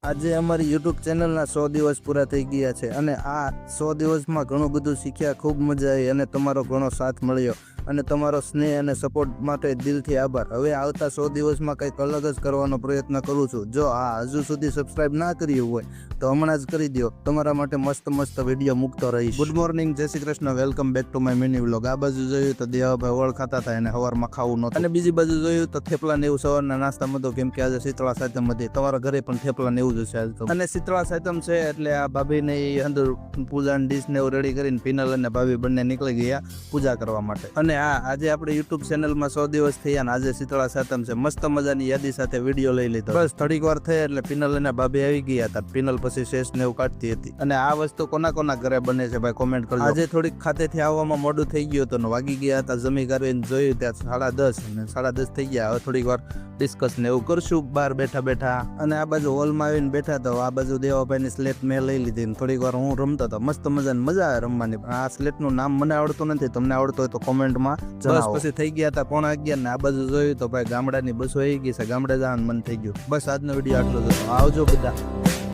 આજે અમારી યુટ્યુબ ચેનલના 100 દિવસ પૂરા થઈ ગયા છે અને આ 100 દિવસમાં ઘણું બધું શીખ્યા, ખૂબ મજા આવી અને તમારો ઘણો સાથ મળ્યો અને તમારો સ્નેહ અને સપોર્ટ માટે દિલથી આભાર. હવે આવતા 100 દિવસમાં કંઈક અલગ જ કરવાનો પ્રયત્ન કરું છું. જો આ હજુ સુધી સબસ્ક્રાઇબ ના કર્યું હોય તો હમણાં જ કરી દો. તમારા માટે મસ્ત વિડીયો મૂકતો રહીશ. ગુડ મોર્નિંગ, જય Shri Krishna, welcome back to my mini vlog. આ બાજુ જોયું તો દેવાભાઈ ઓળખાતા હતા અને સવારમાં ખાવું નહોતું, અને બીજી બાજુ જોયું તો થેપલા ને એવું સવારના નાસ્તામાં હતું, કેમ કે આજે શીતળા સાતમ હતી. તમારા ઘરે પણ થેપલા ને એવું જ હશે આજ તો. અને શીતળા સાતમ છે એટલે આ ભાભીને અંદર પૂજાની ડીશ ને એવું રેડી કરીને પિનલ અને ભાભી બંને નીકળી ગયા પૂજા કરવા માટે. અને આજે આપણે યુટ્યુબ ચેનલમાં 100 દિવસ થયા ને આજે શીતળા સાતમ છે. મસ્ત મજાની યાદી સાથે વિડીયો લઈ લીધો. બસ થોડીક વાર થઈ એટલે પિનલ અને ભાભી આવી ગયા હતા. પિનલ પછી શેષ ને એવું કાઢતી હતી. અને આ વસ્તુ કોના ઘરે બને છે ભાઈ કોમેન્ટ કરજો. આજે થોડીક ખાતેથી આવવામાં મોડું થઈ ગયું હતું ને વાગી ગયા હતા જમી કરીને જોયું ત્યાં 10:30 અને 10:30 થઈ ગયા. હવે થોડીક વાર ડિસ્કસ ને એવું કરશું બહાર બેઠા. અને આ બાજુ હોલમાં આવીને બેઠા તો આ બાજુ દેવાભાઈની સ્લેટ મેં લઈ લીધી ને થોડીક વાર હું રમતો હતો. મસ્ત મજા આવે રમવાની. આ સ્લેટનું નામ મને આવડતું નથી, તમને આવડતું હોય તો કોમેન્ટમાં જણાવો. બસ પછી થઈ ગયા હતા 11:15 ને આ બાજુ જોયું તો ભાઈ ગામડાની બસો આવી ગઈ છે. ગામડે જવાનું મન થઈ ગયું. બસ આજનો વિડીયો આટલો જ હતો. આવજો બધા.